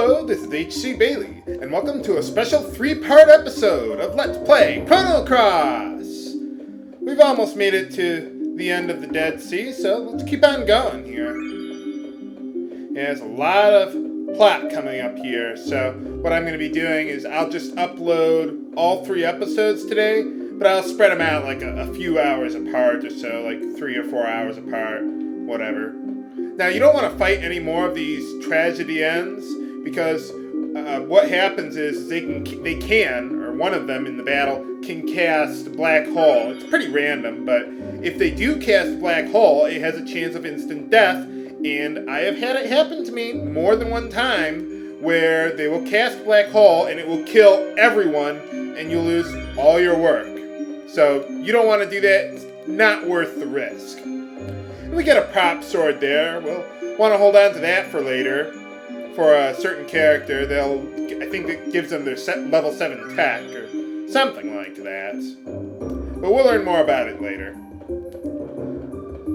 Hello, this is HC Bailey, and welcome to a special 3-part episode of Let's Play Chrono Cross! We've almost made it to the end of the Dead Sea, so let's keep on going here. There's a lot of plot coming up here, so what I'm going to be doing is I'll just upload all 3 episodes today, but I'll spread them out like a few hours apart or so, like 3 or 4 hours apart, whatever. Now, you don't want to fight any more of these tragedy ends, because what happens is they can, or one of them in the battle, can cast BlackHole. It's pretty random, but if they do cast BlackHole, it has a chance of instant death, and I have had it happen to me more than one time, where they will cast BlackHole, and it will kill everyone, and you'll lose all your work. So, you don't want to do that. It's not worth the risk. We get a prop sword there. We'll want to hold on to that for later. For a certain character, I think it gives them their level 7 tech or something like that. But we'll learn more about it later.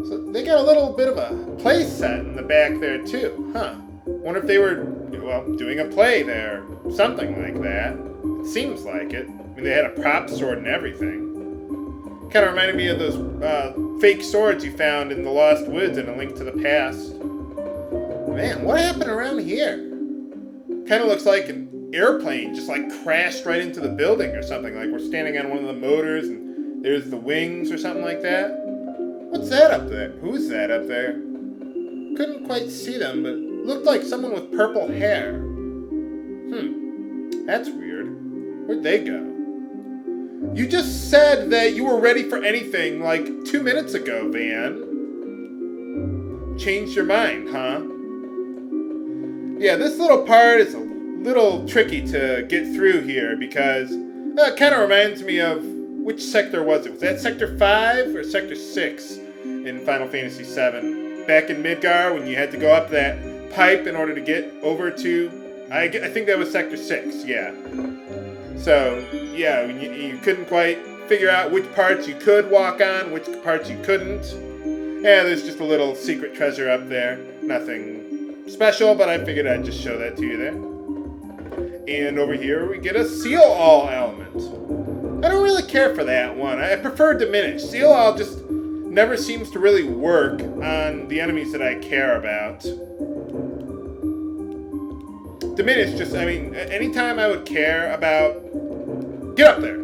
So they got a little bit of a play set in the back there too, huh? Wonder if they were, well, doing a play there. Something like that. It seems like it. I mean, they had a prop sword and everything. Kind of reminded me of those fake swords you found in the Lost Woods in A Link to the Past. Man, what happened around here? Kind of looks like an airplane just like crashed right into the building or something. Like we're standing on one of the motors and there's the wings or something like that. What's that up there? Who's that up there? Couldn't quite see them, but looked like someone with purple hair. That's weird. Where'd they go? You just said that you were ready for anything like 2 minutes ago, Van. Changed your mind, huh? Yeah, this little part is a little tricky to get through here because it kind of reminds me of, which sector was it? Was that Sector 5 or Sector 6 in Final Fantasy VII? Back in Midgar when you had to go up that pipe in order to get over to, I think that was Sector 6, yeah. So, yeah, you couldn't quite figure out which parts you could walk on, which parts you couldn't. Yeah, there's just a little secret treasure up there. Nothing special, but I figured I'd just show that to you there. And over here we get a HealAll element. I don't really care for that one. I prefer Diminish. HealAll just never seems to really work on the enemies that I care about. Diminish just, I mean, anytime I would care about... Get up there!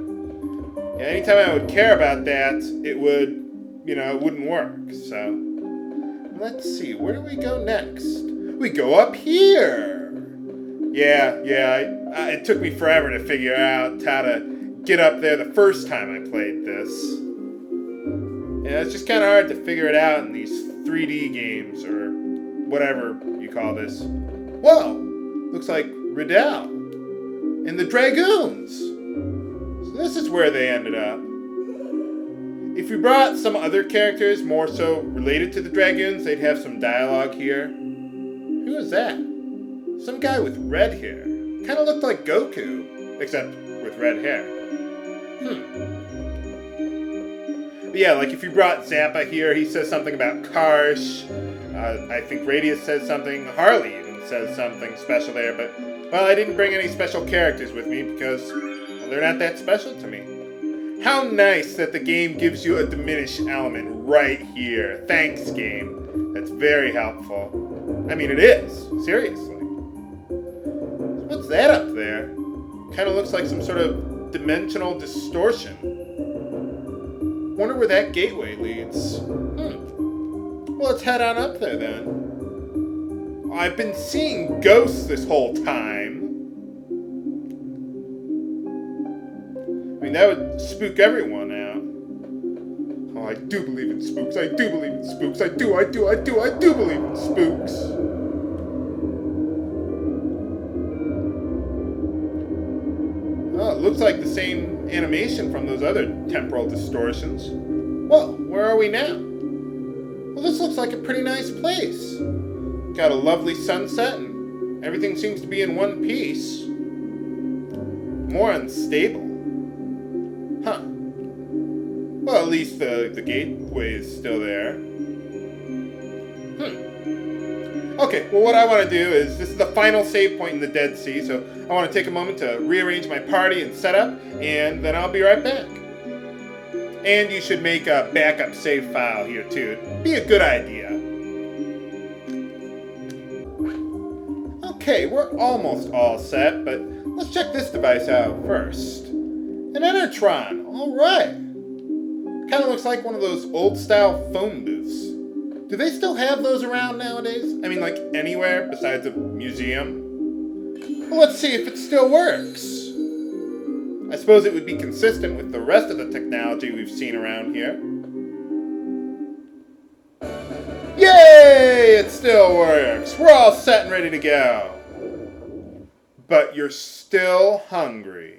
Yeah, anytime I would care about that, it would, it wouldn't work, so... Let's see, where do we go next? We go up here! Yeah, it took me forever to figure out how to get up there the first time I played this. Yeah, it's just kind of hard to figure it out in these 3D games, or whatever you call this. Whoa! Looks like Riddell and the Dragoons. So this is where they ended up. If we brought some other characters more so related to the Dragoons, they'd have some dialogue here. Who is that? Some guy with red hair. Kind of looked like Goku, except with red hair. But yeah, like if you brought Zappa here, he says something about Karsh. I think Radius says something. Harle even says something special there, but, well, I didn't bring any special characters with me because, well, they're not that special to me. How nice that the game gives you a Diminish element right here. Thanks, game. That's very helpful. I mean, it is. Seriously. What's that up there? Kind of looks like some sort of dimensional distortion. Wonder where that gateway leads. Well, let's head on up there then. I've been seeing ghosts this whole time. I mean, that would spook everyone out. Oh, I do believe in spooks. I do believe in spooks. I do believe in spooks. Oh, it looks like the same animation from those other temporal distortions. Whoa, where are we now? Well, this looks like a pretty nice place. Got a lovely sunset, and everything seems to be in one piece. More unstable. Huh. Well, at least the gateway is still there. Okay, well what I want to do is, this is the final save point in the Dead Sea, so I want to take a moment to rearrange my party and setup, and then I'll be right back. And you should make a backup save file here too. It'd be a good idea. Okay, we're almost all set, but let's check this device out first. An Enertron, alright. Kind of looks like one of those old-style phone booths. Do they still have those around nowadays? I mean, like, anywhere besides a museum? Well, let's see if it still works. I suppose it would be consistent with the rest of the technology we've seen around here. Yay! It still works! We're all set and ready to go. But you're still hungry.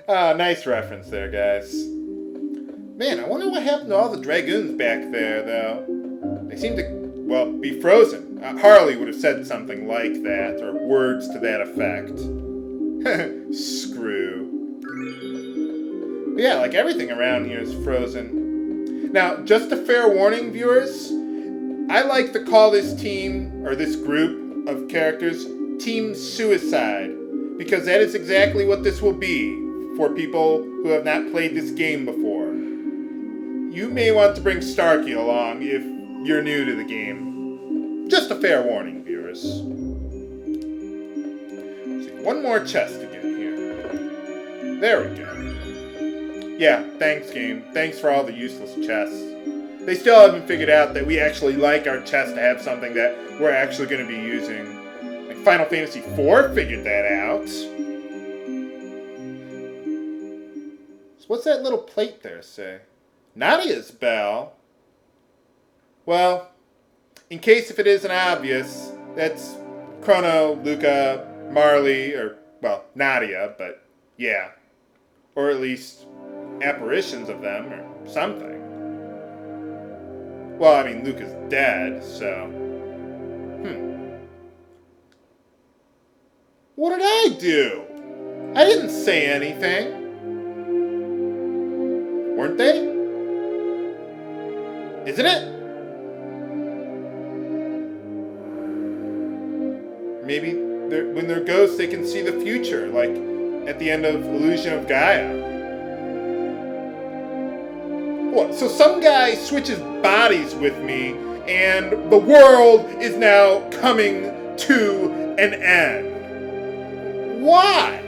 Nice reference there, guys. Man, I wonder what happened to all the Dragoons back there, though. They seem to, well, be frozen. Harle would have said something like that, or words to that effect. Screw. But yeah, like everything around here is frozen. Now, just a fair warning, viewers, I like to call this team, or this group of characters, Team Suicide, because that is exactly what this will be for people who have not played this game before. You may want to bring Starkey along if you're new to the game. Just a fair warning, viewers. One more chest to get here. There we go. Yeah, thanks, game. Thanks for all the useless chests. They still haven't figured out that we actually like our chests to have something that we're actually going to be using. Like Final Fantasy IV figured that out. So what's that little plate there say? Nadia's bell? Well, in case if it isn't obvious, that's Chrono, Luca, Marley, or, well, Nadia, but yeah. Or at least apparitions of them, or something. Well, I mean, Luca's dead, so... What did I do? I didn't say anything. Weren't they? Isn't it? Maybe when they're ghosts, they can see the future, like at the end of Illusion of Gaia. What? So some guy switches bodies with me, and the world is now coming to an end. Why?